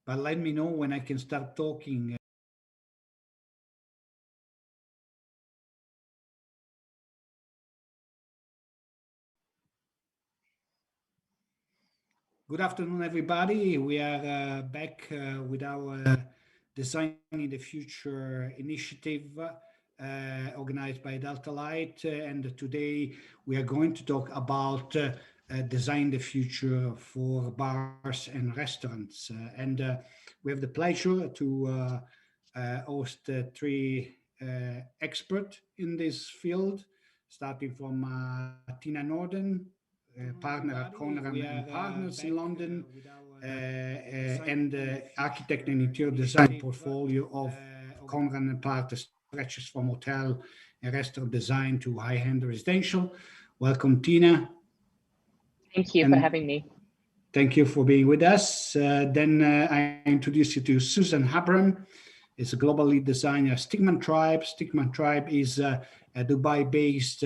but let me know when I can start talking. Good afternoon, everybody. We are back with our Designing the Future initiative organized by Delta Light. And today we are going to talk about design the future for bars and restaurants. And we have the pleasure to host three experts in this field, starting from Tina Norden, partner at Conran and Partners in London, and architect and interior design portfolio of Conran and Partners stretches from hotel and restaurant design to high-end residential. Welcome, Tina. Thank you for having me. Thank you for being with us. Then I introduce you to Susan Habram. Is a global lead designer at Stigman Tribe. Stigman Tribe is a Dubai-based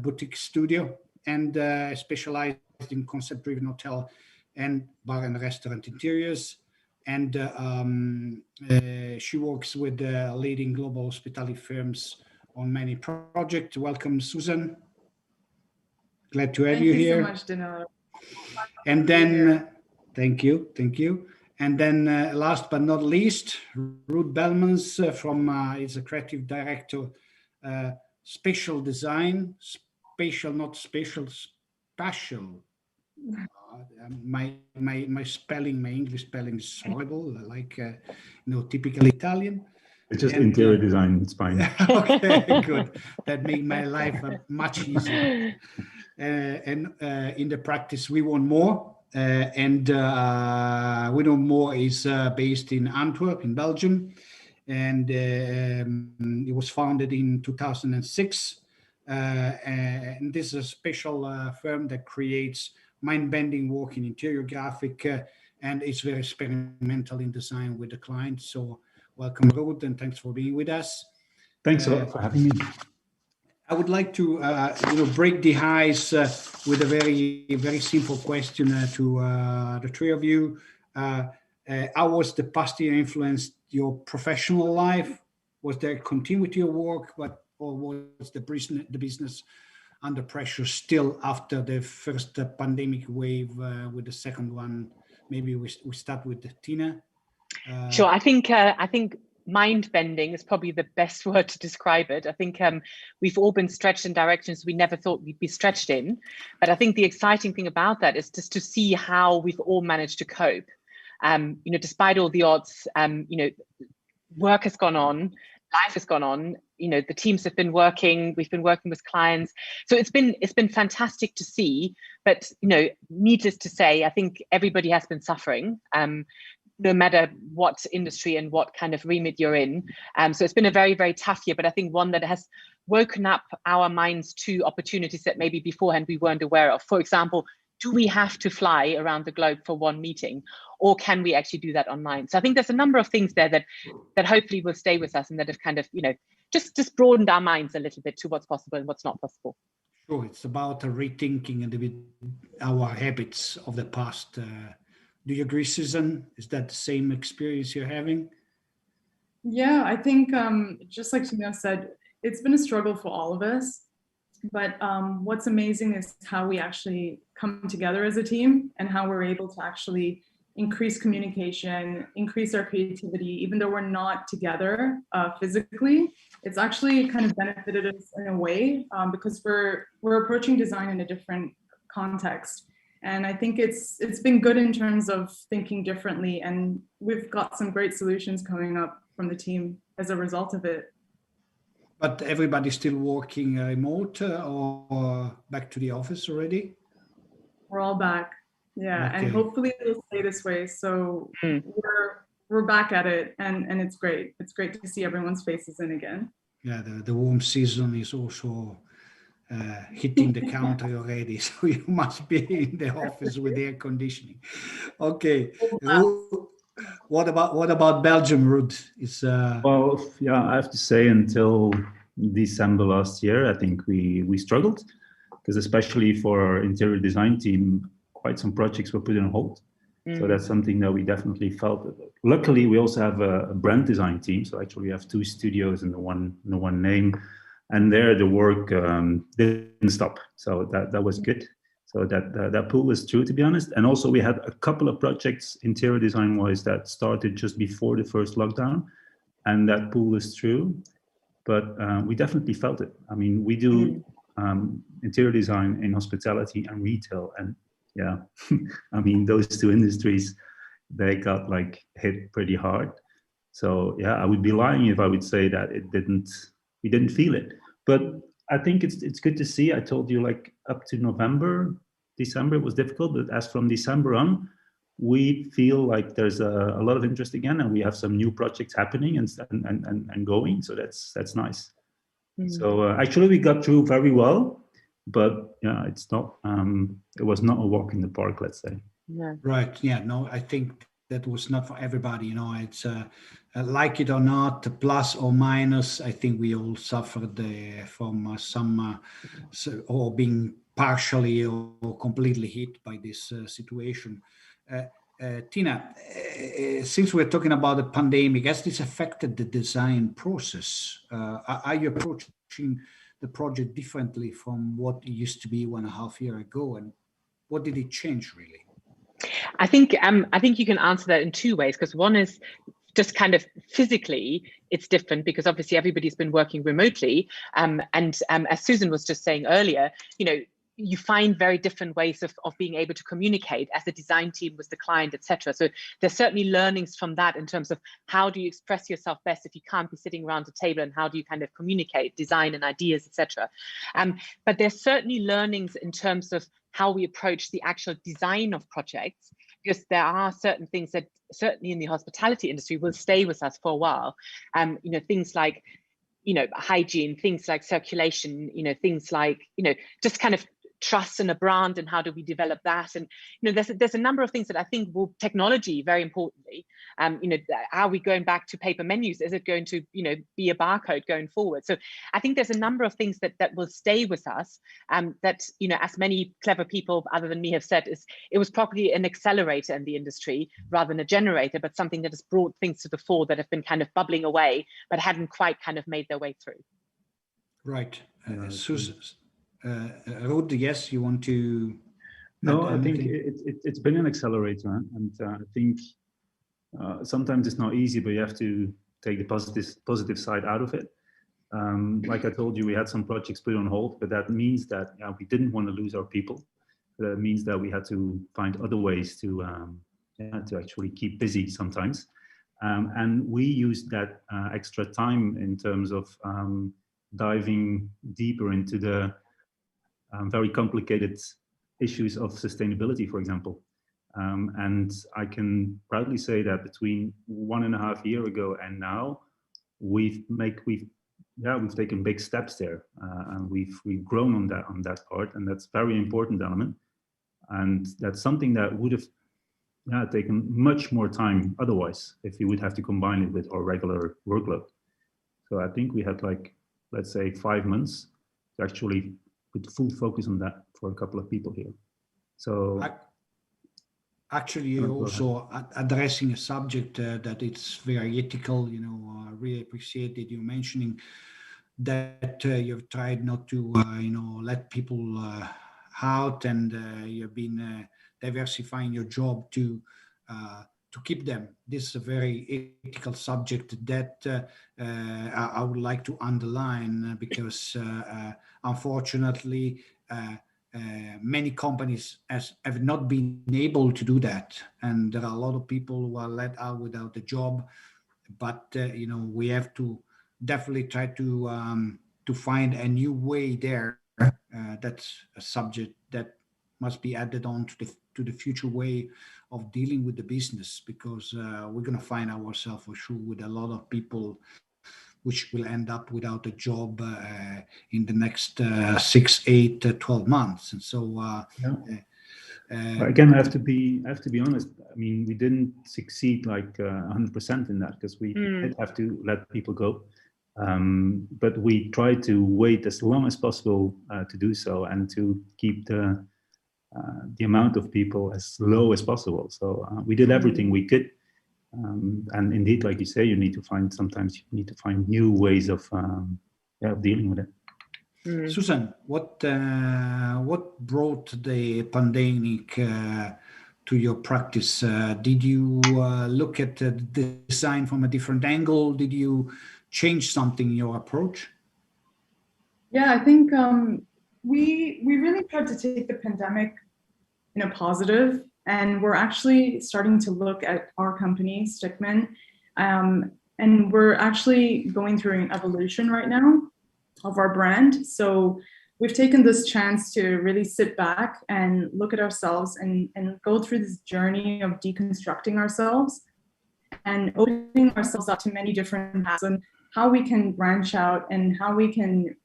boutique studio and specialized in concept-driven hotel and bar and restaurant interiors. And she works with leading global hospitality firms on many projects. Welcome, Susan. Glad to have you here. Thank you so much, Danilo. And then, thank you. And then last but not least, Ruth Belmans is a creative director, spatial design, spatial, not spatial, spatial. My English spelling is horrible, like typical Italian. It's just interior design, it's fine. Okay, good. That makes my life much easier. And in the practice, We Want More. And We Want More is based in Antwerp, in Belgium. And it was founded in 2006. And this is a special firm that creates mind-bending work in interior graphic, and it's very experimental in design with the client. So welcome, Ruth, and thanks for being with us. Thanks a lot for having me. I would like to, break the ice with a very, very simple question to the three of you. How was the past year influenced your professional life? Was there continuity of work, or was the business under pressure still after the first pandemic wave with the second one? Maybe we start with Tina. Sure. I think mind bending is probably the best word to describe it. I think we've all been stretched in directions we never thought we'd be stretched in. But I think the exciting thing about that is just to see how we've all managed to cope. Despite all the odds, work has gone on, life has gone on. The teams have been working. We've been working with clients, so it's been fantastic to see. But needless to say, I think everybody has been suffering. No matter what industry and what kind of remit you're in. So it's been a very, very tough year, but I think one that has woken up our minds to opportunities that maybe beforehand we weren't aware of. For example, do we have to fly around the globe for one meeting, or can we actually do that online? So I think there's a number of things there that hopefully will stay with us and that have kind of, just broadened our minds a little bit to what's possible and what's not possible. Sure, it's about rethinking and our habits of the past. Do you agree, Susan? Is that the same experience you're having? Yeah, I think just like Tina said, it's been a struggle for all of us. But what's amazing is how we actually come together as a team and how we're able to actually increase communication, increase our creativity, even though we're not together physically. It's actually kind of benefited us in a way because we're approaching design in a different context. And I think it's been good in terms of thinking differently, and we've got some great solutions coming up from the team as a result of it. But everybody's still working remote or back to the office already? We're all back, yeah, okay. And hopefully it'll stay this way. So we're back at it, and it's great. It's great to see everyone's faces in again. Yeah, the warm season is also hitting the country already, so you must be in the office with air conditioning. Okay, what about Belgium, Ruth? Well, yeah, I have to say until December last year, I think we struggled because especially for our interior design team, quite some projects were put on hold. So that's something that we definitely felt. Luckily, we also have a brand design team. So actually, we have 2 studios in the one name, and there the work didn't stop. So that was good. So that pull was true, to be honest. And also, we had a couple of projects interior design wise that started just before the first lockdown, and that pull was true. But we definitely felt it. I mean, we do interior design in hospitality and retail, and yeah, I mean, those 2 industries, they got like hit pretty hard. So yeah, I would be lying if I would say that we didn't feel it. But I think it's good to see. I told you, like, up to November, December, it was difficult, but as from December on, we feel like there's a lot of interest again, and we have some new projects happening and going. So that's nice. So actually, we got through very well. But yeah, it's not. It was not a walk in the park, let's say. Yeah. Right. Yeah. No, I think that was not for everybody. It's like it or not, plus or minus. I think we all suffered from some or being partially or completely hit by this situation. Tina, since we're talking about the pandemic, has this affected the design process? Are you approaching the project differently from what it used to be 1.5 years ago, and what did it change really? I think you can answer that in 2 ways, because one is just kind of physically it's different because obviously everybody's been working remotely, and as Susan was just saying earlier, you find very different ways of being able to communicate as a design team with the client, etc. So there's certainly learnings from that in terms of how do you express yourself best if you can't be sitting around a table, and how do you kind of communicate design and ideas, etc. But there's certainly learnings in terms of how we approach the actual design of projects, because there are certain things that certainly in the hospitality industry will stay with us for a while. Things like hygiene, things like circulation, things like just kind of trust in a brand, and how do we develop that? And there's a number of things that I think will, technology very importantly, are we going back to paper menus? Is it going to be a barcode going forward? So I think there's a number of things that will stay with us, that as many clever people other than me have said, it was probably an accelerator in the industry rather than a generator, but something that has brought things to the fore that have been kind of bubbling away but hadn't quite kind of made their way through. Right. Susan, Ruud, yes, you want to? No, I think it's been an accelerator, and I think sometimes it's not easy, but you have to take the positive side out of it. Like I told you, we had some projects put on hold, but that means that we didn't want to lose our people. That means that we had to find other ways to actually keep busy sometimes, and we used that extra time in terms of diving deeper into the very complicated issues of sustainability, for example. And I can proudly say that between 1.5 years ago and now, we've taken big steps there, and we've grown on that part, and that's a very important element. And that's something that would have taken much more time otherwise if we would have to combine it with our regular workload. So I think we had, like, let's say 5 months to actually put full focus on that for a couple of people here. So actually, you're also addressing a subject that it's very ethical. I really appreciate that you're mentioning that you've tried not to let people out, and you've been diversifying your job to keep them. This is a very ethical subject that I would like to underline, because unfortunately many companies have not been able to do that, and there are a lot of people who are let out without a job. But we have to definitely try to find a new way there. That's a subject that must be added on to the future way of dealing with the business, because we're going to find ourselves for sure with a lot of people which will end up without a job in the next 6, 8, 12 months. And so again, I have to be honest. I mean, we didn't succeed like 100% in that, because we did have to let people go. But we tried to wait as long as possible to do so, and to keep the the amount of people as low as possible. So we did everything we could. And indeed, like you say, sometimes you need to find new ways of dealing with it. Susan, what brought the pandemic to your practice? Did you look at the design from a different angle? Did you change something in your approach? Yeah, I think we really tried to take the pandemic in a positive, and we're actually starting to look at our company, Stickman, and we're actually going through an evolution right now of our brand. So we've taken this chance to really sit back and look at ourselves and go through this journey of deconstructing ourselves and opening ourselves up to many different paths and how we can branch out and how we can,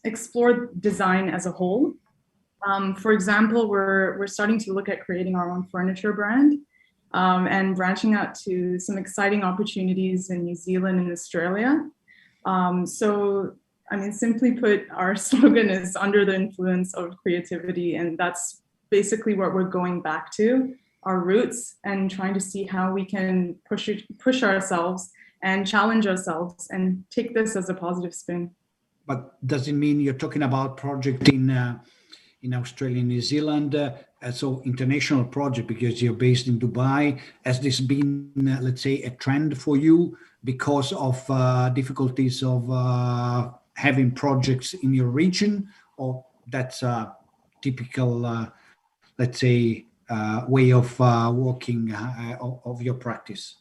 explore design as a whole. For example, we're starting to look at creating our own furniture brand and branching out to some exciting opportunities in New Zealand and Australia. So, I mean, simply put, our slogan is under the influence of creativity, and that's basically what we're going back to, our roots, and trying to see how we can push ourselves and challenge ourselves and take this as a positive spin. But does it mean you're talking about project in Australia, New Zealand, so international project because you're based in Dubai? Has this been, let's say, a trend for you because of difficulties of having projects in your region, or that's a typical, let's say, way of working of your practice?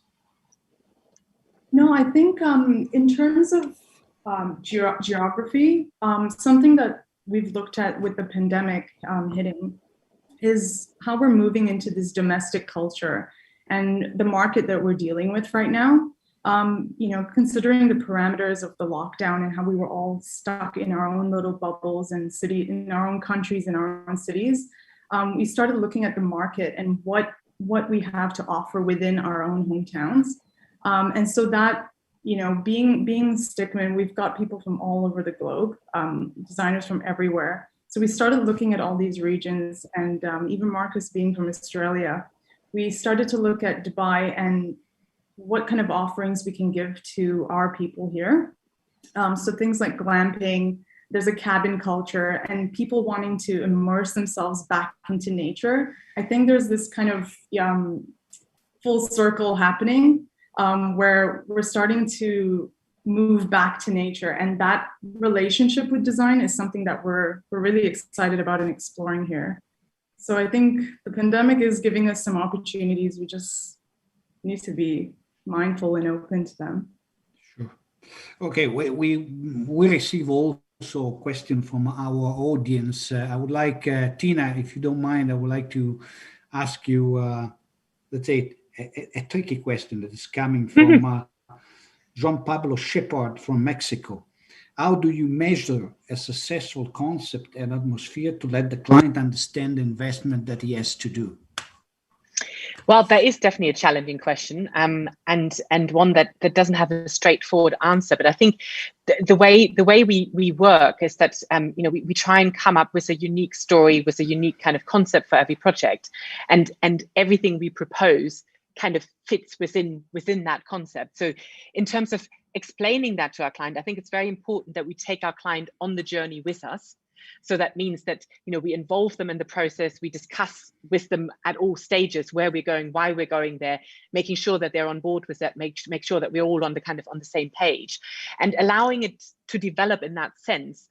No, I think in terms of geography, something that we've looked at with the pandemic hitting is how we're moving into this domestic culture and the market that we're dealing with right now. Considering the parameters of the lockdown and how we were all stuck in our own little bubbles and in our own countries, in our own cities, we started looking at the market and what we have to offer within our own hometowns. And so that, being Stickman, we've got people from all over the globe, designers from everywhere. So we started looking at all these regions, and even Marcus being from Australia, we started to look at Dubai and what kind of offerings we can give to our people here. So things like glamping, there's a cabin culture, and people wanting to immerse themselves back into nature. I think there's this kind of full circle happening where we're starting to move back to nature, and that relationship with design is something that we're really excited about and exploring here. So I think the pandemic is giving us some opportunities. We just need to be mindful and open to them. Sure. Okay, we receive also a question from our audience. I would like, Tina, if you don't mind, I would like to ask you, let's say, a tricky question that is coming from Juan Pablo Shepard from Mexico. How do you measure a successful concept and atmosphere to let the client understand the investment that he has to do? Well, that is definitely a challenging question, and one that doesn't have a straightforward answer. But I think the way we work is that we try and come up with a unique story, with a unique kind of concept for every project, and everything we propose kind of fits within that concept. So in terms of explaining that to our client, I think it's very important that we take our client on the journey with us. So that means that, we involve them in the process, we discuss with them at all stages where we're going, why we're going there, making sure that they're on board with that, make sure that we're all on the same page, and allowing it to develop in that sense.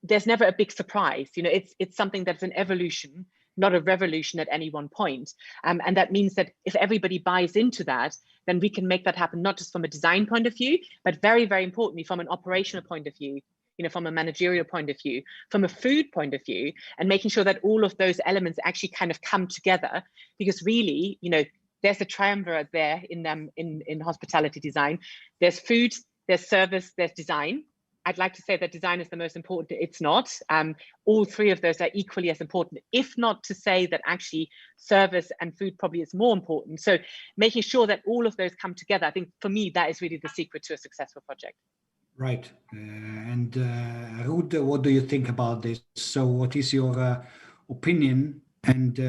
There's never a big surprise. It's something that's an evolution, not a revolution at any one point. And that means that if everybody buys into that, then we can make that happen, not just from a design point of view, but very, very importantly, from an operational point of view, from a managerial point of view, from a food point of view, and making sure that all of those elements actually kind of come together. Because really, there's a triumvirate there in hospitality design. There's food, there's service, there's design. I'd like to say that design is the most important. It's not. All three of those are equally as important, if not to say that actually service and food probably is more important. So making sure that all of those come together, I think for me, that is really the secret to a successful project. Right. And Ruud, what do you think about this? So what is your opinion, and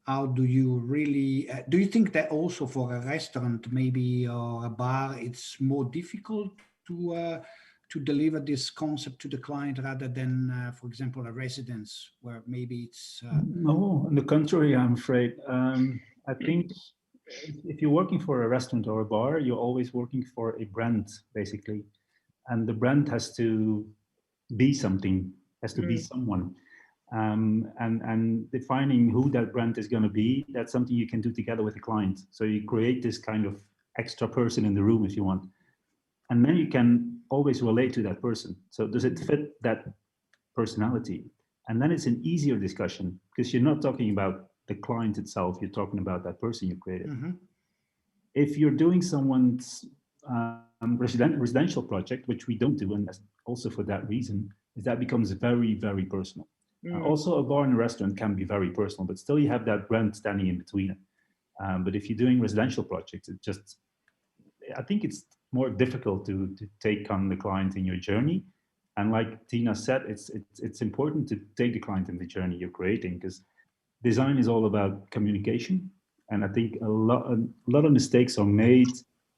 how do you really do you think that also for a restaurant maybe or a bar it's more difficult to deliver this concept to the client rather than for example a residence where maybe it's No, on the contrary, I'm afraid. I think if you're working for a restaurant or a bar, you're always working for a brand basically, and the brand has to be something, has to be someone. And defining who that brand is going to be, that's something you can do together with the client. So you create this kind of extra person in the room if you want. And then you can always relate to that person. So does it fit that personality? And then it's an easier discussion because you're not talking about the client itself, you're talking about that person you created. If you're doing someone's residential project, which we don't do, and that's also for that reason, is that becomes very, very personal. Also, a bar and a restaurant can be very personal, but still you have that brand standing in between it. But if you're doing residential projects, it just, I think it's more difficult to take on the client in your journey. And like Tina said, it's important to take the client in the journey you're creating, because design is all about communication. And I think a lot of mistakes are made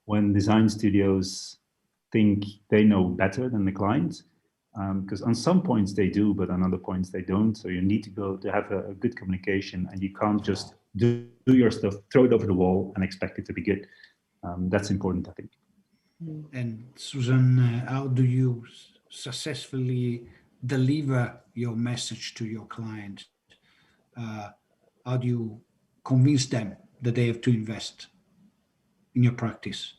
when design studios think they know better than the client. Because on some points they do, but on other points they don't. So you need to go to have a good communication, and you can't just do your stuff, throw it over the wall, and expect it to be good. That's important, I think. And Susan, how do you successfully deliver your message to your client? How do you convince them that they have to invest in your practice?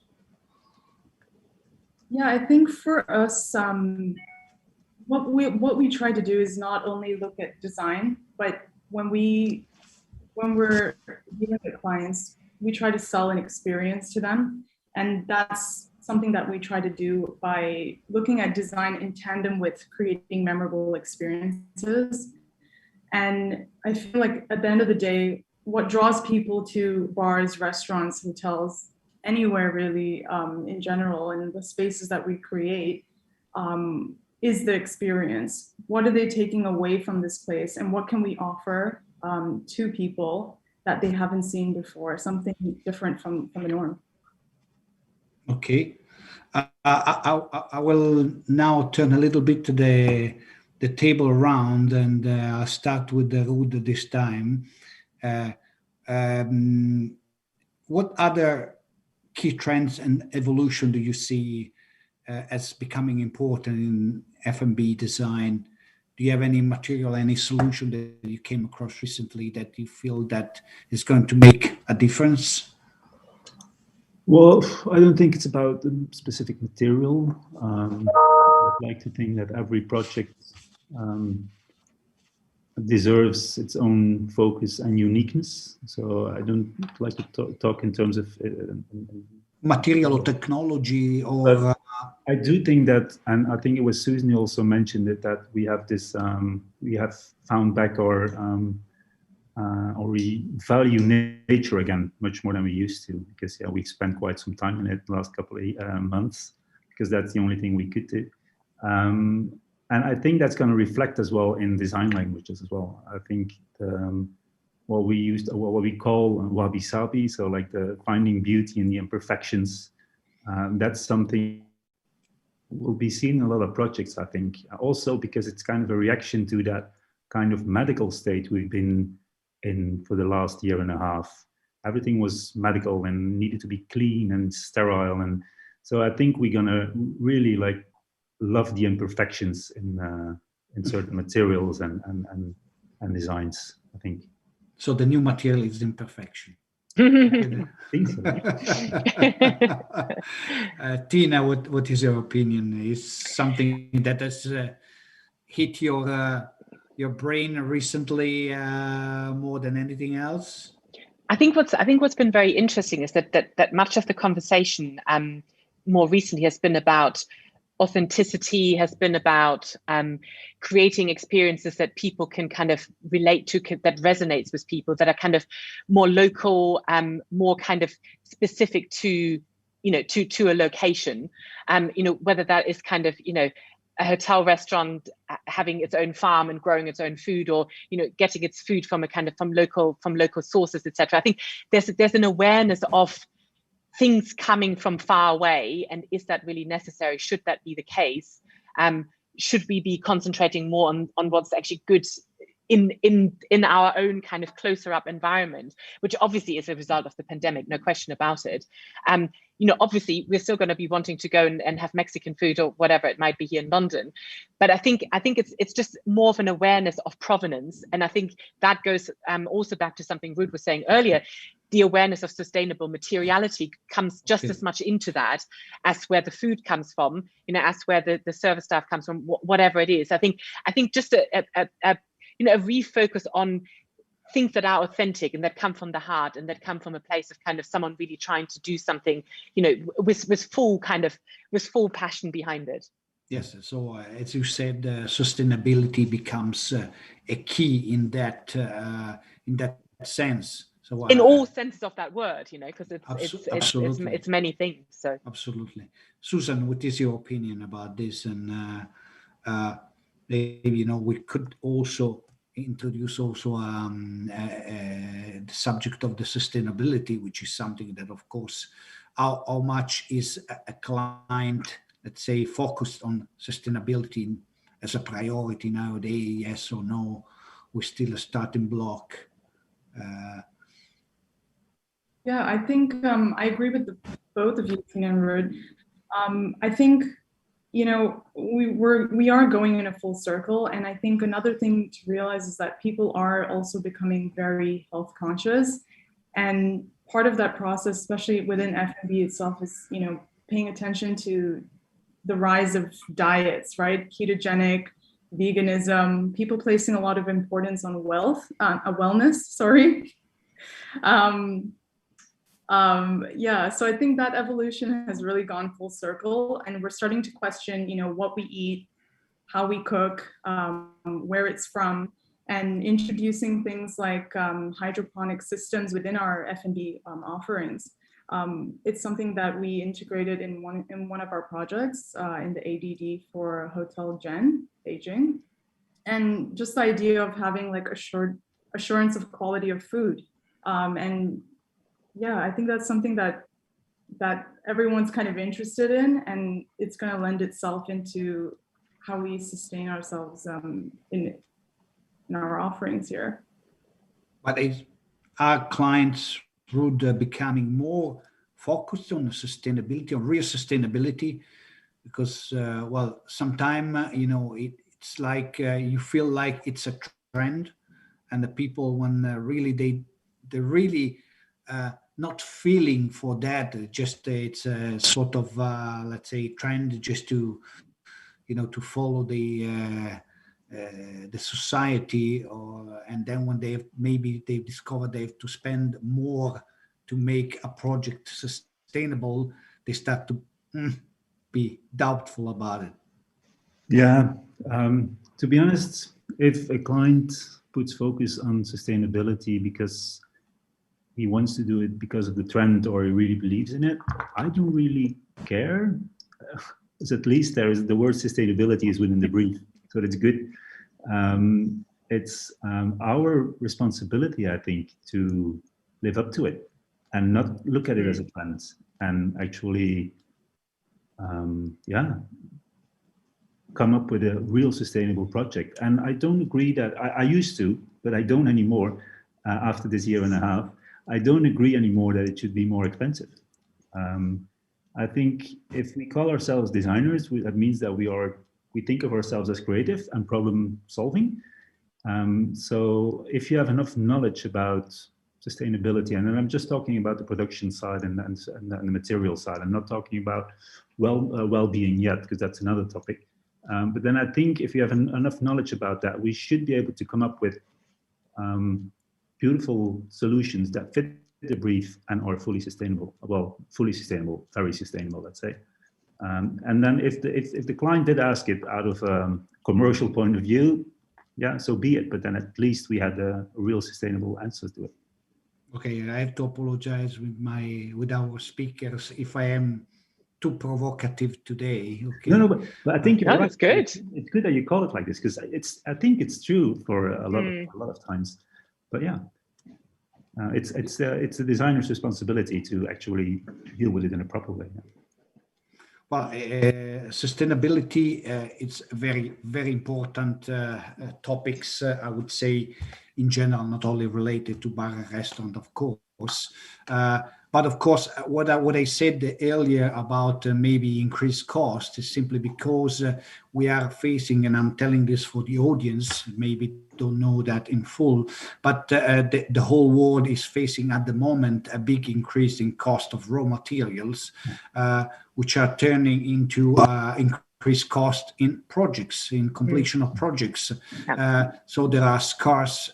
Yeah, I think for us, what we try to do is not only look at design, but when we're dealing with clients, we try to sell an experience to them. And that's something that we try to do by looking at design in tandem with creating memorable experiences. And I feel like at the end of the day, what draws people to bars, restaurants, hotels, anywhere really in general, and the spaces that we create, is the experience. What are they taking away from this place, and what can we offer to people that they haven't seen before, something different from the norm? Okay, I will now turn a little bit to the table around, and I'll start with the Ruud this time. What other key trends and evolution do you see as becoming important in F&B design? Do you have any material, any solution that you came across recently that you feel that is going to make a difference? Well, I don't think it's about the specific material. I'd like to think that every project deserves its own focus and uniqueness. So I don't like to talk in terms of material or technology, or I do think that, and I think it was Susan who also mentioned it, that we have this, we have found back or we value nature again much more than we used to, because we spent quite some time in it the last couple of months, because that's the only thing we could do. And I think that's going to reflect as well in design languages as well. I think what we call wabi-sabi, so like the finding beauty in the imperfections, that's something will be seen in a lot of projects, I think. Also because it's kind of a reaction to that kind of medical state we've been in for the last year and a half. Everything was medical and needed to be clean and sterile. And so I think we're gonna really like love the imperfections in certain materials and designs, I think. So the new material is imperfection. I think so. Tina, what is your opinion? Is something that has hit your brain recently more than anything else? I think what's been very interesting is that much of the conversation more recently has been about authenticity, has been about creating experiences that people can kind of relate to, that resonates with people, that are kind of more local, more kind of specific to, to a location. Whether that is kind of, a hotel restaurant having its own farm and growing its own food, or getting its food from from local sources, etc. I think there's an awareness of things coming from far away, and is that really necessary? Should that be the case? Should we be concentrating more on what's actually good in our own kind of closer up environment, which obviously is a result of the pandemic, no question about it. Obviously we're still going to be wanting to go and have Mexican food or whatever it might be here in London, but I think it's just more of an awareness of provenance, and I think that goes also back to something Ruud was saying earlier. The awareness of sustainable materiality comes just as much into that as where the food comes from, as where the service staff comes from, whatever it is. I think just a refocus on things that are authentic and that come from the heart and that come from a place of kind of someone really trying to do something, with full passion behind it. Yes. So as you said, sustainability becomes a key in that sense. So in all senses of that word, because it's many things. So absolutely. Susan, what is your opinion about this? And maybe we could also introduce the subject of the sustainability, which is something that, of course, how much is a client, let's say, focused on sustainability as a priority nowadays? Yes or no? We're still a starting block. Yeah, I think I agree with both of you, Tina and Ruud. I think we are going in a full circle, and I think another thing to realize is that people are also becoming very health conscious, and part of that process, especially within F&B itself, is paying attention to the rise of diets, right? Ketogenic, veganism, people placing a lot of importance on wellness. Sorry. So I think that evolution has really gone full circle, and we're starting to question, what we eat, how we cook, where it's from, and introducing things like hydroponic systems within our F&B offerings. It's something that we integrated in one of our projects in the ADD for Hotel Jen, Beijing, and just the idea of having like assurance of quality of food, and yeah, I think that's something that everyone's kind of interested in, and it's going to lend itself into how we sustain ourselves in our offerings here. But are clients becoming more focused on sustainability, on real sustainability? Because sometimes it's like you feel like it's a trend, and the people, when really they really not feeling for that, just it's a sort of let's say trend, just to to follow the society, and then when they've discovered they have to spend more to make a project sustainable, they start to be doubtful about it. Yeah, to be honest, if a client puts focus on sustainability because he wants to do it because of the trend, or he really believes in it, I don't really care. At least the word sustainability is within the brief, so that's good. It's our responsibility, I think, to live up to it and not look at it as a trend, and actually, come up with a real sustainable project. And I don't agree that I used to, but I don't anymore. After this year and a half, I don't agree anymore that it should be more expensive. I think if we call ourselves designers, that means that we think of ourselves as creative and problem solving. So if you have enough knowledge about sustainability, and then I'm just talking about the production side and the material side, I'm not talking about well-being yet, because that's another topic. But then I think if you have enough knowledge about that, we should be able to come up with beautiful solutions that fit the brief and are fully sustainable. Well, fully sustainable, very sustainable, let's say. And then if the client did ask it out of a commercial point of view, yeah, so be it. But then at least we had a real sustainable answer to it. Okay, I have to apologize with our speakers if I am too provocative today. Okay. No, but I think you're right. That's good. It's good that you call it like this, because I think it's true for a lot of times. But yeah, it's a designer's responsibility to actually deal with it in a proper way. Well, sustainability, it's very, very important topics, I would say, in general, not only related to bar and restaurant, of course. But of course, what I said earlier about maybe increased cost is simply because we are facing, and I'm telling this for the audience, maybe don't know that in full, but the whole world is facing at the moment a big increase in cost of raw materials, which are turning into increased cost in projects, in completion of projects. So there are scarce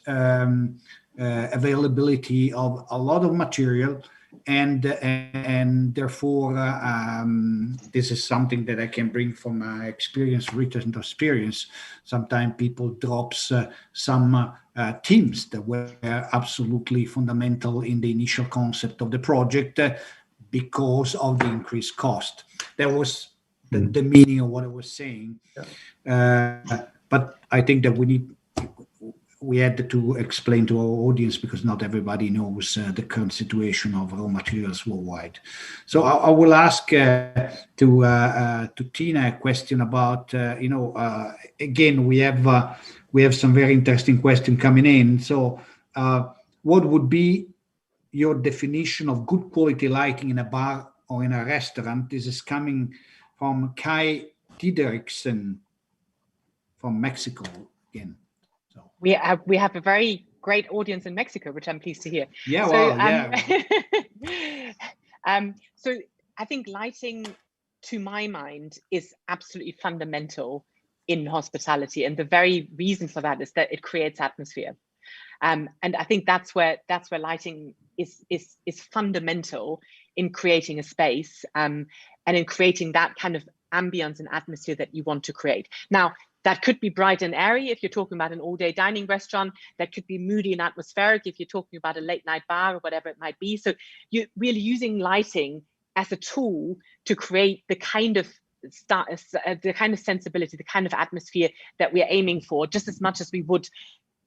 availability of a lot of material, and therefore this is something that I can bring from my experience, written experience. Sometimes people drops some teams that were absolutely fundamental in the initial concept of the project because of the increased cost. That was the meaning of what I was saying. But I think that we had to explain to our audience, because not everybody knows the current situation of raw materials worldwide. So I will ask to Tina a question about, again, we have some very interesting questions coming in. So what would be your definition of good quality lighting in a bar or in a restaurant? This is coming from Kai Dideriksen from Mexico again. We have a very great audience in Mexico, which I'm pleased to hear. Yeah, so I think lighting, to my mind, is absolutely fundamental in hospitality, and the very reason for that is that it creates atmosphere. And I think that's where lighting is fundamental in creating a space, and in creating that kind of ambience and atmosphere that you want to create. Now, that could be bright and airy if you're talking about an all-day dining restaurant. That could be moody and atmospheric if you're talking about a late-night bar or whatever it might be. So you're really using lighting as a tool to create the kind of sensibility, the kind of atmosphere that we're aiming for, just as much as we would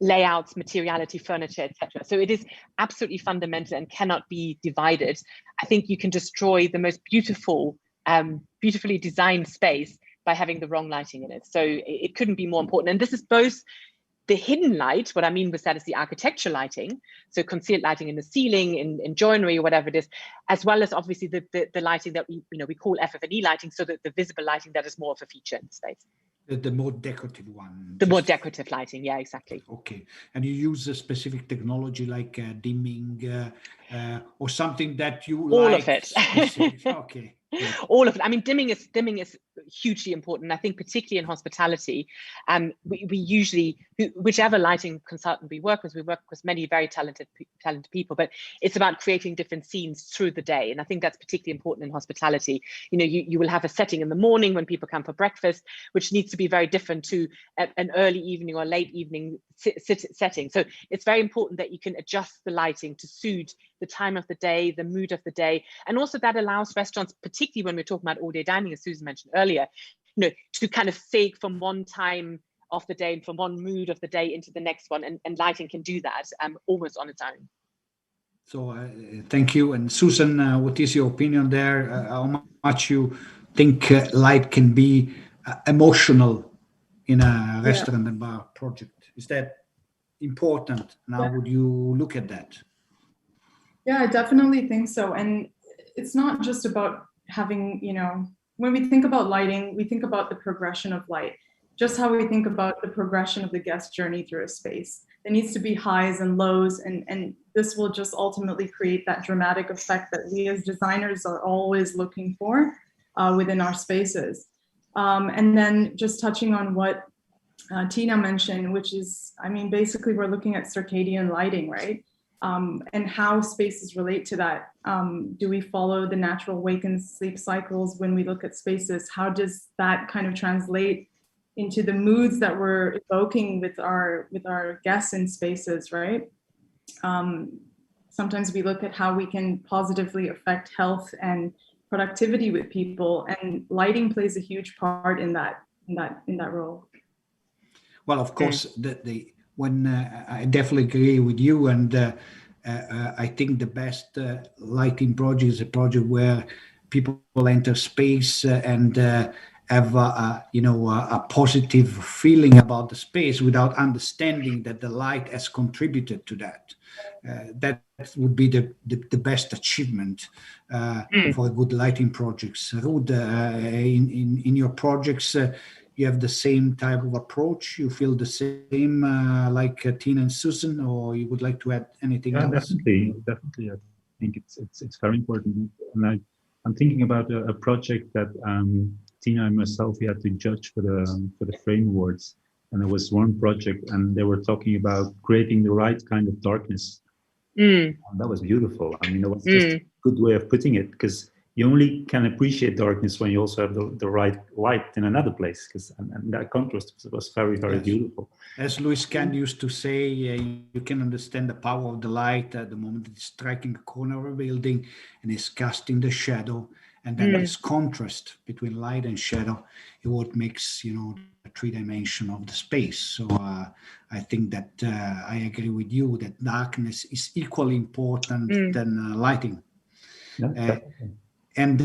layouts, materiality, furniture, etc. So it is absolutely fundamental and cannot be divided. I think you can destroy the most beautifully designed space by having the wrong lighting in it. So it couldn't be more important. And this is both the hidden light, what I mean with that is the architecture lighting, so concealed lighting in the ceiling, in joinery, or whatever it is, as well as obviously the lighting that we call FF&E lighting, so that the visible lighting that is more of a feature in the space. The more decorative one. The more decorative lighting, yeah, exactly. Okay, and you use a specific technology like dimming or something that you all like? All of it. Okay. All of it. I mean, dimming is hugely important. I think particularly in hospitality, we usually, whichever lighting consultant we work with many very talented people, but it's about creating different scenes through the day. And I think that's particularly important in hospitality. You will have a setting in the morning when people come for breakfast, which needs to be very different to an early evening or late evening setting. So it's very important that you can adjust the lighting to suit the time of the day, the mood of the day. And also that allows restaurants, particularly when we're talking about all-day dining, as Susan mentioned earlier, to kind of seg from one time of the day and from one mood of the day into the next one. And lighting can do that almost on its own. So thank you. And Susan, what is your opinion there? How much you think light can be emotional in a restaurant and bar project? Is that important? And how would you look at that? Yeah, I definitely think so. And it's not just about having, when we think about lighting, we think about the progression of light, just how we think about the progression of the guest journey through a space. There needs to be highs and lows, and this will just ultimately create that dramatic effect that we as designers are always looking for within our spaces. And then just touching on what Tina mentioned, which is, basically we're looking at circadian lighting, right? And how spaces relate to that. Do we follow the natural wake and sleep cycles when we look at spaces? How does that kind of translate into the moods that we're evoking with our guests in spaces, right? Sometimes we look at how we can positively affect health and productivity with people, and lighting plays a huge part in that role. Well, of course, when I definitely agree with you, and I think the best lighting project is a project where people enter space and have a positive feeling about the space without understanding that the light has contributed to that. That would be the best achievement for a good lighting projects. Ruud, in your projects, you have the same type of approach? You feel the same like Tina and Susan, or you would like to add anything else? Definitely. I think it's very important. And I'm thinking about a project that Tina and myself, we had to judge for the Frame Awards. And there was one project, and they were talking about creating the right kind of darkness. And that was beautiful. I mean, it was just a good way of putting it, because you only can appreciate darkness when you also have the right light in another place, and that contrast was very, very beautiful. As Louis Kahn used to say, you can understand the power of the light at the moment it's striking the corner of a building and is casting the shadow, and then this contrast between light and shadow is what makes the three dimension of the space. So I think that I agree with you that darkness is equally important than lighting. Yeah, and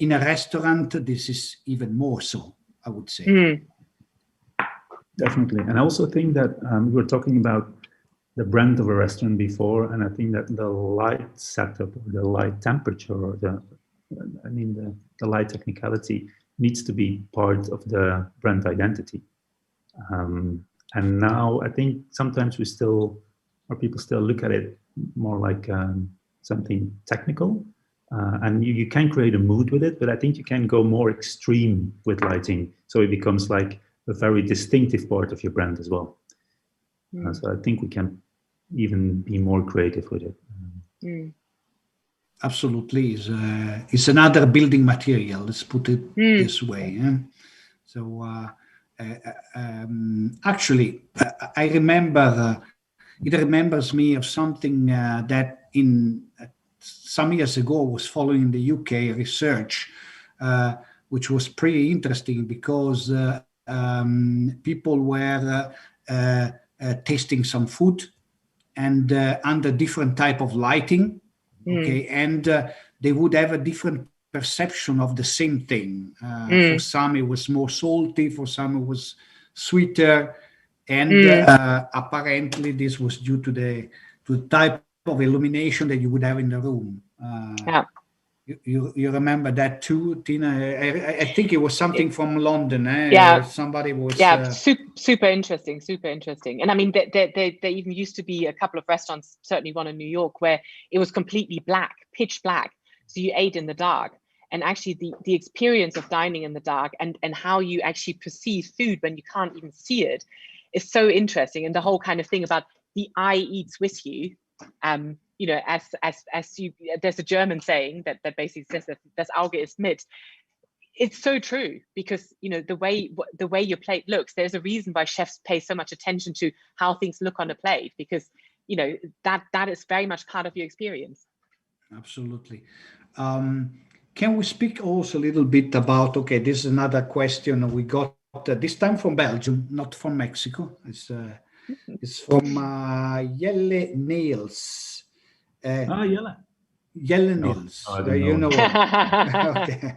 in a restaurant, this is even more so, I would say. Definitely. And I also think that we were talking about the brand of a restaurant before, and I think that the light setup, or the light temperature, or the light technicality needs to be part of the brand identity. And now I think sometimes people still look at it more like something technical. And you can create a mood with it, but I think you can go more extreme with lighting, so it becomes like a very distinctive part of your brand as well. So I think we can even be more creative with it. Absolutely, it's another building material. Let's put it this way. So actually, I remember. It remembers me of something that in some years ago was following the UK research, which was pretty interesting because people were tasting some food and under different type of lighting, okay, and they would have a different perception of the same thing. For some it was more salty, for some it was sweeter, and apparently this was due to the type of illumination that you would have in the room. You remember that too, Tina? I think it was something from London. Somebody was. Super interesting. And I mean, there even used to be a couple of restaurants, certainly one in New York, where it was completely black, pitch black. So you ate in the dark. And actually the experience of dining in the dark and how you actually perceive food when you can't even see it is so interesting. And the whole kind of thing about the eye eats with you. As you, there's a German saying that basically says that das Auge ist mit. It's so true, because the way your plate looks, there's a reason why chefs pay so much attention to how things look on a plate, because that is very much part of your experience. Absolutely. Can we speak also a little bit about, this is another question we got this time from Belgium, not from Mexico. It's from Jelle Nails. Jelle. Jelle Nails. You know okay.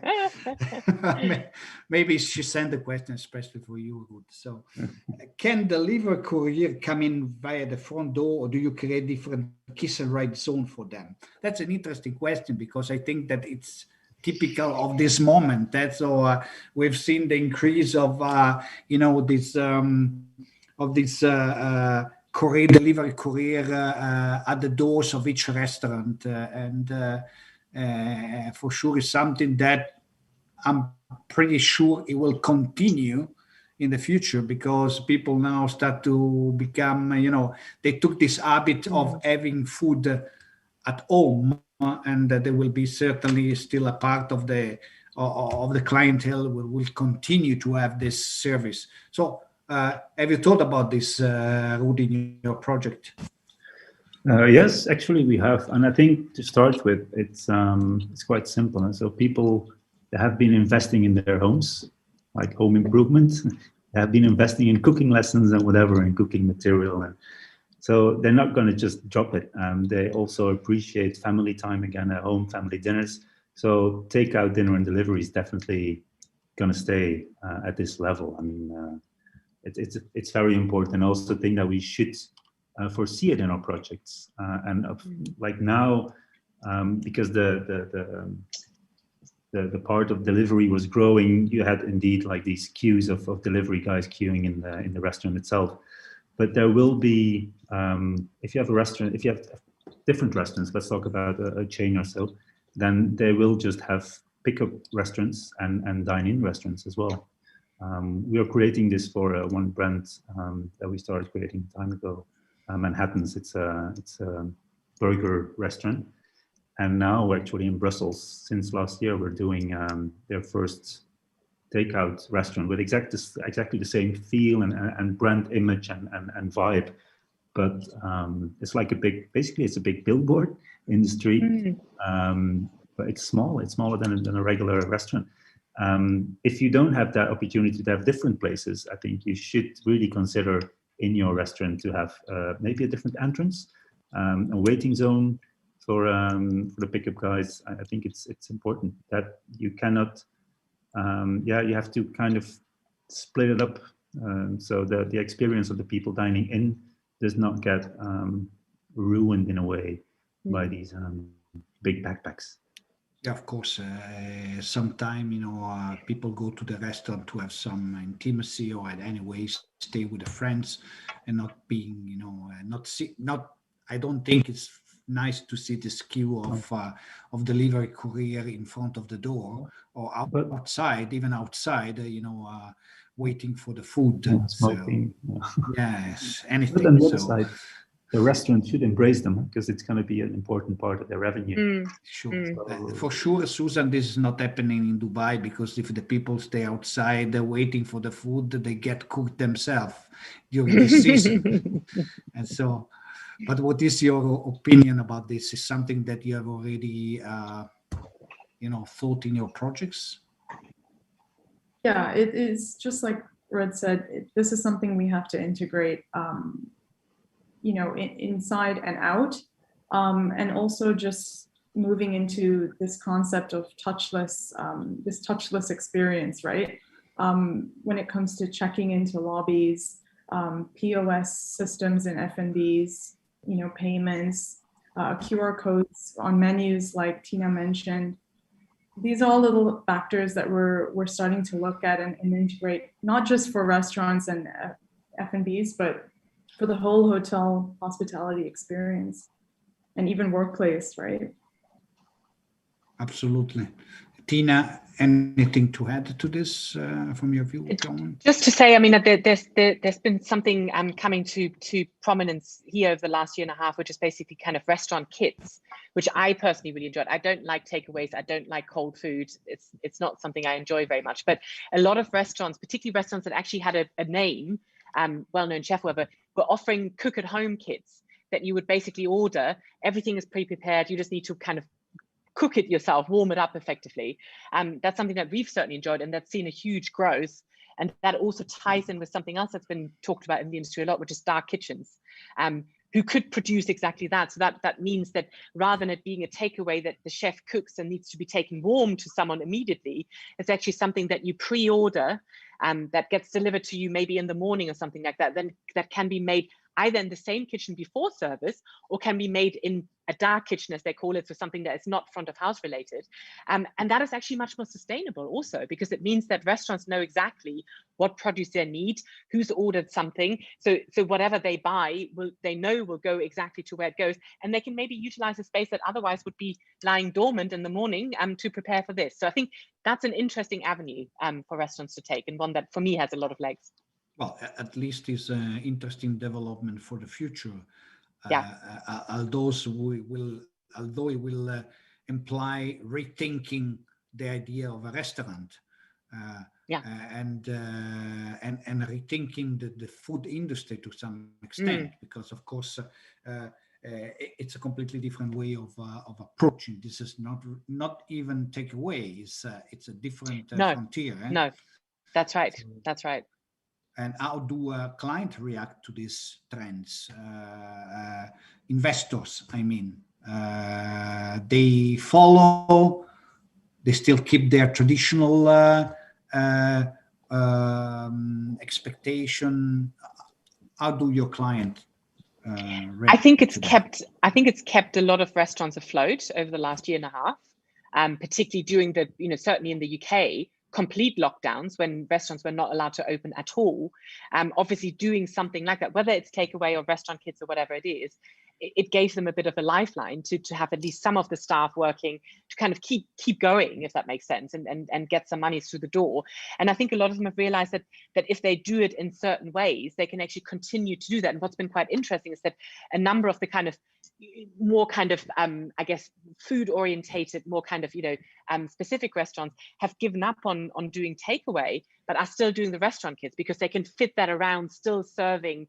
Maybe she sent the question especially for you, Ruud. So, can the delivery courier come in via the front door, or do you create different kiss and ride zone for them? That's an interesting question, because I think that it's typical of this moment. That's we've seen the increase of this delivery courier at the doors of each restaurant, and for sure is something that I'm pretty sure it will continue in the future, because people now start to become, they took this habit of having food at home, and there will be certainly still a part of the clientele will continue to have this service. So have you thought about this, Ruud, in your project? Yes, actually we have, and I think to start with, it's quite simple. And so people have been investing in their homes, like home improvement. They have been investing in cooking lessons and whatever, in cooking material, and so they're not going to just drop it. They also appreciate family time again at home, family dinners. So takeout, dinner, and delivery is definitely going to stay at this level. I mean, it's very important. And also think that we should foresee it in our projects. Like now, because the part of delivery was growing, you had indeed like these queues of delivery guys queuing in the restaurant itself. But there will be, if you have a restaurant, if you have different restaurants, let's talk about a chain or so, then they will just have pickup restaurants and dine-in restaurants as well. We are creating this for one brand that we started creating time ago, Manhattan's. It's a burger restaurant, and now actually in Brussels since last year we're doing their first takeout restaurant with exactly the same feel and brand image and vibe, but it's like basically it's a big billboard in the street, but it's small. It's smaller than a regular restaurant. If you don't have that opportunity to have different places, I think you should really consider in your restaurant to have maybe a different entrance, a waiting zone for the pickup guys. I think it's important that you cannot, you have to kind of split it up so that the experience of the people dining in does not get ruined in a way by these big backpacks. Yeah, of course. Sometime, people go to the restaurant to have some intimacy or anyway stay with the friends and not being, not. I don't think it's nice to see this queue of delivery courier in front of the door or outside, even outside, waiting for the food. Smoking. So, yes, anything. But on the other side, the restaurant should embrace them because it's going to be an important part of their revenue. Sure. For sure, Susan, this is not happening in Dubai because if the people stay outside they're waiting for the food, they get cooked themselves during the season. And so, but what is your opinion about this? Is something that you have already, thought in your projects? Yeah, it is just like Red said, this is something we have to integrate inside and out, and also just moving into this concept of this touchless experience, right? When it comes to checking into lobbies, POS systems in F&Bs, payments, QR codes on menus, like Tina mentioned. These are all little factors that we're starting to look at and integrate, not just for restaurants and F&Bs, but for the whole hotel hospitality experience and even workplace, right? Absolutely. Tina, anything to add to this from your view? Just to say, I mean, there's been something coming to prominence here over the last year and a half, which is basically kind of restaurant kits, which I personally really enjoyed. I don't like takeaways. I don't like cold food. It's not something I enjoy very much. But a lot of restaurants, particularly restaurants that actually had a name, well-known chef, whoever, were offering cook-at-home kits that you would basically order. Everything is pre-prepared. You just need to kind of cook it yourself, warm it up effectively. That's something that we've certainly enjoyed and that's seen a huge growth. And that also ties in with something else that's been talked about in the industry a lot, which is dark kitchens, who could produce exactly that. So that means that rather than it being a takeaway that the chef cooks and needs to be taken warm to someone immediately, it's actually something that you pre-order that gets delivered to you maybe in the morning or something like that. Then that can be made either in the same kitchen before service or can be made in a dark kitchen, as they call it, for something that is not front of house related. And that is actually much more sustainable also, because it means that restaurants know exactly what produce they need, who's ordered something. So whatever they buy, they know will go exactly to where it goes. And they can maybe utilize a space that otherwise would be lying dormant in the morning to prepare for this. So I think that's an interesting avenue for restaurants to take, and one that for me has a lot of legs. Well, at least is an interesting development for the future. Yeah. Although it will imply rethinking the idea of a restaurant, and rethinking the food industry to some extent, because of course it's a completely different way of approaching. This is not even takeaway. It's a different No, frontier. no, that's right. That's right. And how do clients react to these trends? Investors, I mean, they follow. They still keep their traditional expectation. How do your client? I think it's kept a lot of restaurants afloat over the last year and a half, particularly during the, certainly in the UK, complete lockdowns when restaurants were not allowed to open at all. Obviously doing something like that, whether it's takeaway or restaurant kits or whatever it is, it gave them a bit of a lifeline to have at least some of the staff working to kind of keep going, if that makes sense, and get some money through the door. And I think a lot of them have realized that if they do it in certain ways, they can actually continue to do that. And what's been quite interesting is that a number of the kind of more kind of I guess food orientated, more kind of specific restaurants have given up on doing takeaway, but are still doing the restaurant kits because they can fit that around still serving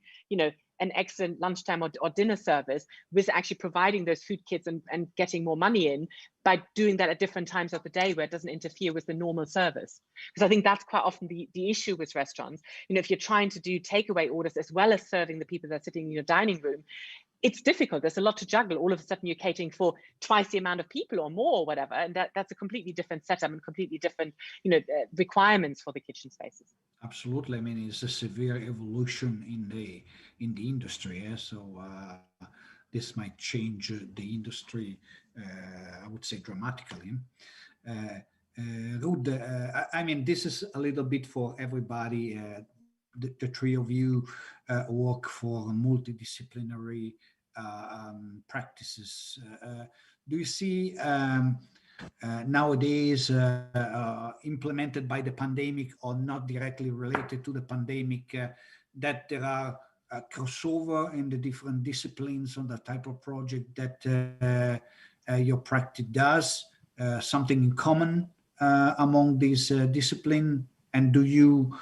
an excellent lunchtime or dinner service with actually providing those food kits and getting more money in by doing that at different times of the day where it doesn't interfere with the normal service. Because I think that's quite often the issue with restaurants. If you're trying to do takeaway orders as well as serving the people that are sitting in your dining room, it's difficult. There's a lot to juggle. All of a sudden you're catering for twice the amount of people or more or whatever. And that's a completely different setup and completely different, requirements for the kitchen spaces. Absolutely. I mean, it's a severe evolution in the industry. So this might change the industry, I would say, dramatically. Ruud, I mean, this is a little bit for everybody. The three of you work for multidisciplinary practices. Do you see nowadays implemented by the pandemic or not directly related to the pandemic, that there are crossover in the different disciplines on the type of project that your practice does, something in common among these disciplines? And do you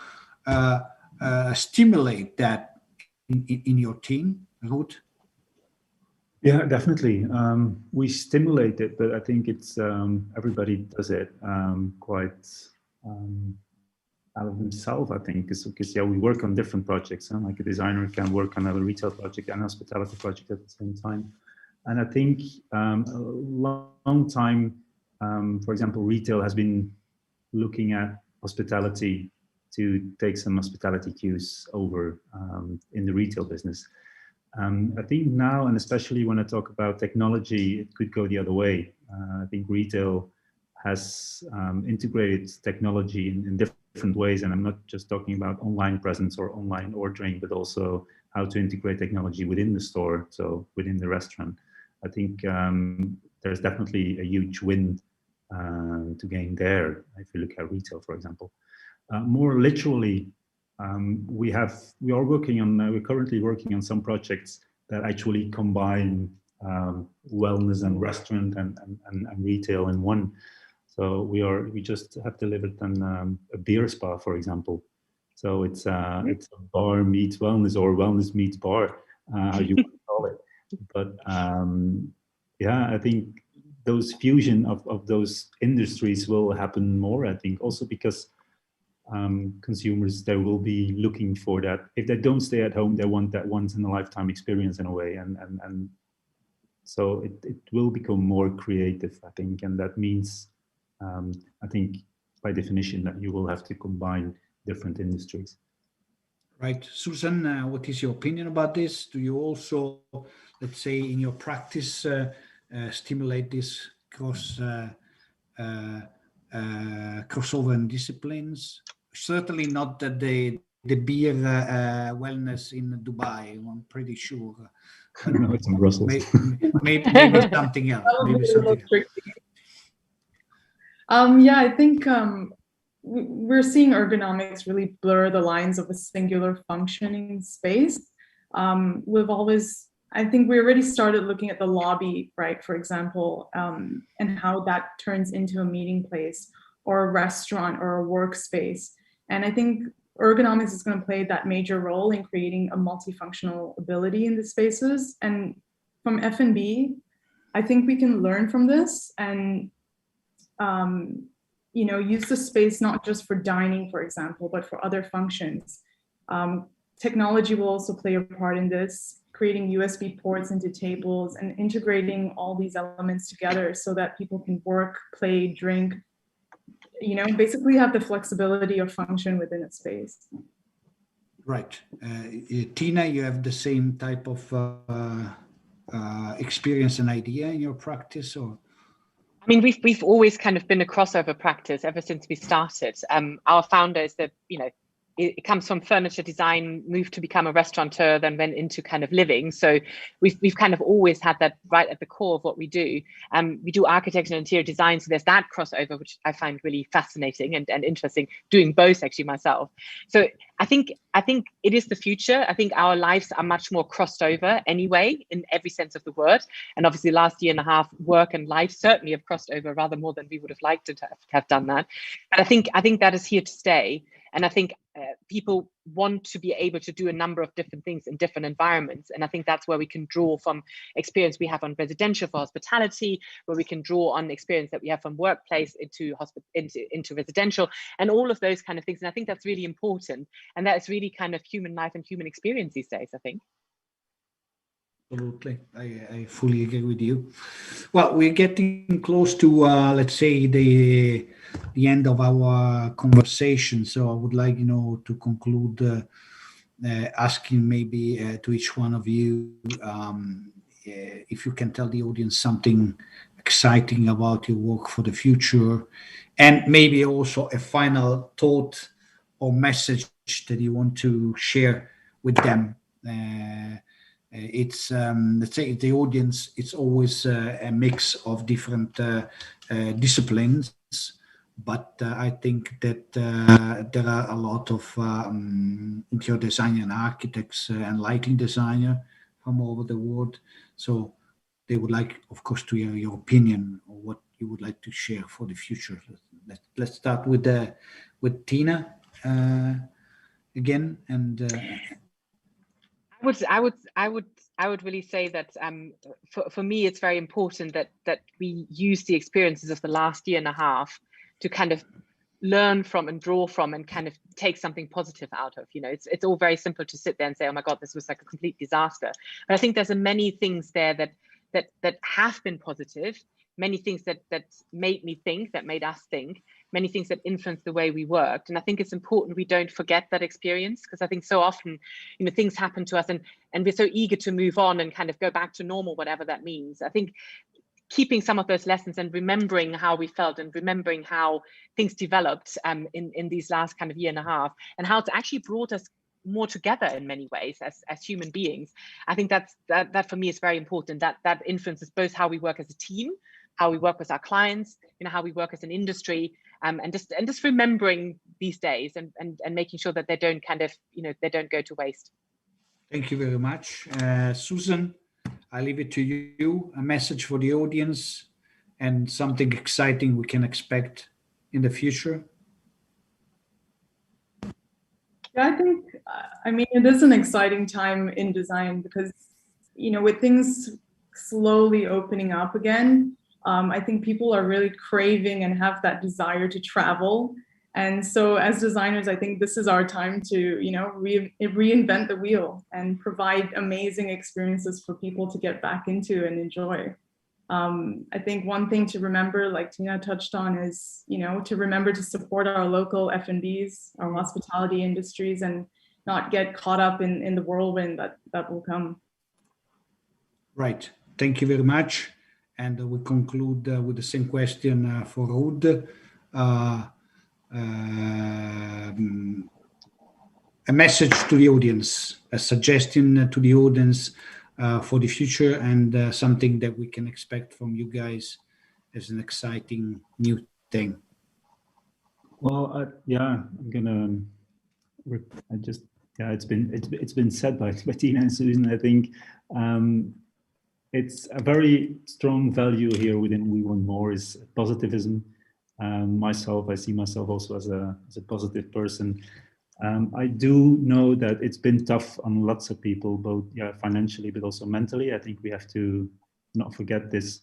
stimulate that in your team, Ruud? Yeah, definitely. We stimulate it, but I think it's everybody does it quite out of himself, I think, because we work on different projects. Like a designer can work on a retail project and hospitality project at the same time. And I think a long time, for example, retail has been looking at hospitality to take some hospitality cues over in the retail business. I think now, and especially when I talk about technology, it could go the other way. I think retail has integrated technology in different ways, and I'm not just talking about online presence or online ordering, but also how to integrate technology within the store, so within the restaurant. I think there's definitely a huge win to gain there if you look at retail, for example. More literally, we're currently working on some projects that actually combine wellness and restaurant and retail in one. So we just have delivered a beer spa, for example. So it's a bar meets wellness, or wellness meets bar, how you want to call it. But I think those fusion of those industries will happen more, I think, also because consumers, they will be looking for that. If they don't stay at home, they want that once in a lifetime experience in a way, and so it will become more creative, I think, and that means I think by definition that you will have to combine different industries. Right. Susan, what is your opinion about this? Do you also, let's say, in your practice, stimulate this crossover in disciplines? Certainly not that the beer wellness in Dubai, I'm pretty sure. No, it's in Brussels. Maybe something else. Maybe something else. Yeah, I think we're seeing ergonomics really blur the lines of a singular functioning space. I think we already started looking at the lobby, right, for example, and how that turns into a meeting place or a restaurant or a workspace. And I think ergonomics is going to play that major role in creating a multifunctional ability in the spaces. And from F&B, I think we can learn from this and, you know, use the space not just for dining, for example, but for other functions. Technology will also play a part in this, creating USB ports into tables and integrating all these elements together so that people can work, play, drink, you know, basically have the flexibility of function within a space. Right. Tina, you have the same type of experience and idea in your practice, or? I mean, we've always kind of been a crossover practice ever since we started. Our founder is that, you know, it comes from furniture design, moved to become a restaurateur, then went into kind of living. So we've kind of always had that right at the core of what we do. We do architecture and interior design, so there's that crossover, which I find really fascinating and interesting, doing both actually myself. So I think it is the future. I think our lives are much more crossed over anyway, in every sense of the word. And obviously last year and a half, work and life certainly have crossed over rather more than we would have liked to have done that. But I think that is here to stay. And I think people want to be able to do a number of different things in different environments. And I think that's where we can draw from experience we have on residential for hospitality, where we can draw on experience that we have from workplace into residential, and all of those kind of things. And I think that's really important. And that is really kind of human life and human experience these days, I think. Absolutely. I fully agree with you. Well, we're getting close to, let's say, the end of our conversation. So I would like, to conclude asking maybe to each one of you, if you can tell the audience something exciting about your work for the future, and maybe also a final thought or message that you want to share with them. It's let's say the audience, it's always a mix of different disciplines, but I think that there are a lot of interior designer and architects and lighting designer from all over the world. So they would like, of course, to hear your opinion or what you would like to share for the future. Let's start with Tina again, and I would really say that for me, it's very important that we use the experiences of the last year and a half to kind of learn from and draw from and kind of take something positive out of. It's all very simple to sit there and say, oh my God, this was like a complete disaster. But I think there's many things there that have been positive, many things that made me think, that made us think, many things that influenced the way we worked. And I think it's important we don't forget that experience, because I think so often, things happen to us and we're so eager to move on and kind of go back to normal, whatever that means. I think keeping some of those lessons and remembering how we felt and remembering how things developed in these last kind of year and a half, and how it's actually brought us more together in many ways as human beings. I think that for me is very important. That influences both how we work as a team, how we work with our clients, how we work as an industry, and just remembering these days and making sure that they don't kind of, they don't go to waste. Thank you very much. Susan, I leave it to you, a message for the audience and something exciting we can expect in the future. Yeah, I mean, it is an exciting time in design because, with things slowly opening up again, I think people are really craving and have that desire to travel. And so as designers, I think this is our time to, reinvent the wheel and provide amazing experiences for people to get back into and enjoy. I think one thing to remember, like Tina touched on, is, to remember to support our local F&Bs, our hospitality industries, and not get caught up in the whirlwind that will come. Right. Thank you very much. And we conclude with the same question for Ruud. A message to the audience, a suggestion to the audience for the future, and something that we can expect from you guys as an exciting new thing. Well, it's been said by Tina and Susan. I think it's a very strong value here within We Want More is positivism. I see myself also as a positive person. I do know that it's been tough on lots of people, both financially, but also mentally. I think we have to not forget this.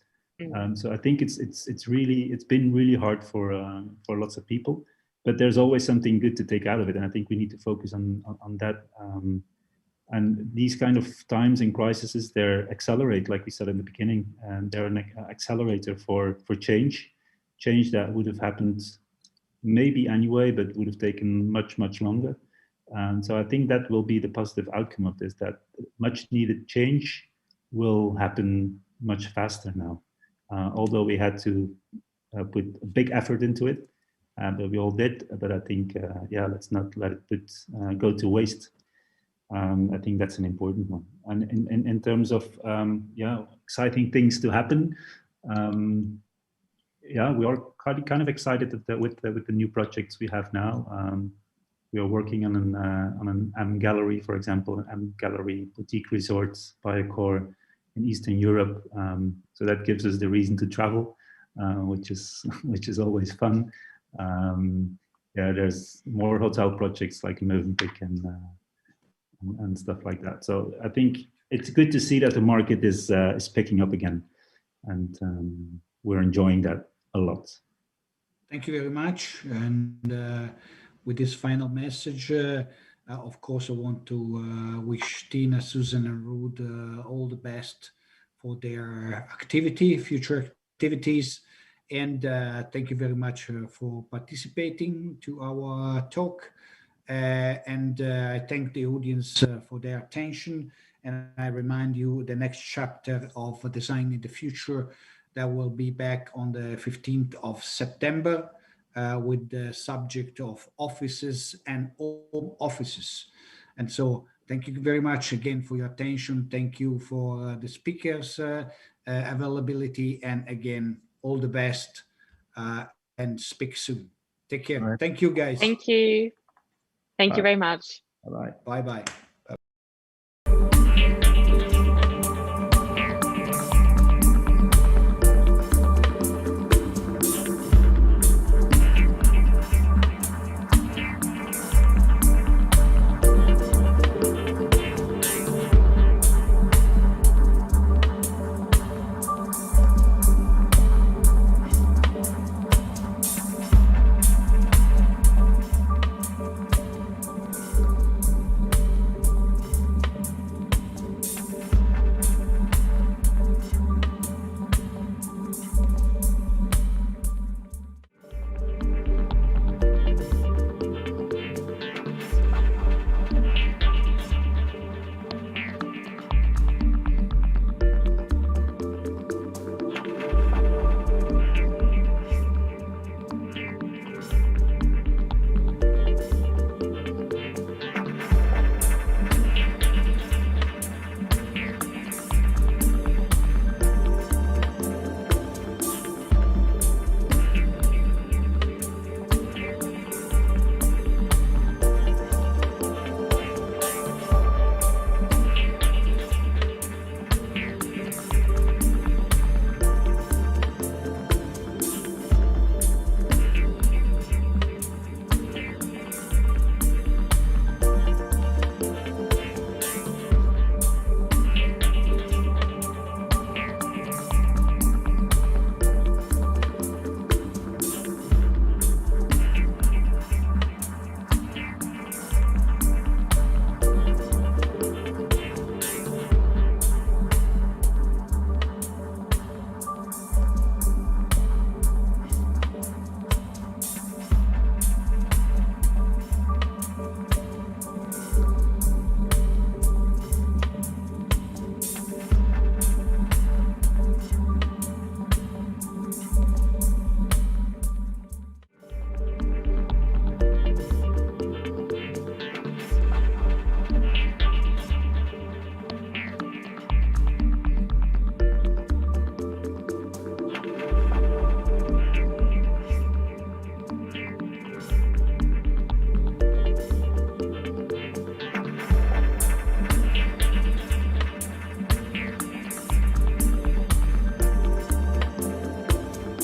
So I think it's been really hard for lots of people, but there's always something good to take out of it, and I think we need to focus on that. And these kind of times and crises, they accelerate, like we said in the beginning, and they're an accelerator for change that would have happened maybe anyway, but would have taken much longer. And so I think that will be the positive outcome of this, that much needed change will happen much faster now. Although we had to put a big effort into it, but we all did. But I think, let's not let it go to waste. I think that's an important one. And in terms of exciting things to happen, we are kind of excited with the new projects we have now. We are working on an M Gallery, for example, M Gallery boutique resorts by Accor in Eastern Europe. So that gives us the reason to travel, which is always fun. There's more hotel projects like Mövenpick and stuff like that. So I think it's good to see that the market is picking up again, and we're enjoying that a lot. Thank you very much. And with this final message, of course, I want to wish Tina, Susan, and Ruud all the best for their future activities. And thank you very much for participating to our talk. And I thank the audience for their attention. And I remind you the next chapter of Designing the Future that will be back on the 15th of September with the subject of offices and home offices. And so thank you very much again for your attention. Thank you for the speakers' availability. And again, all the best and speak soon. Take care. All right. Thank you, guys. Thank you. Thank you very much. Bye-bye. Bye-bye.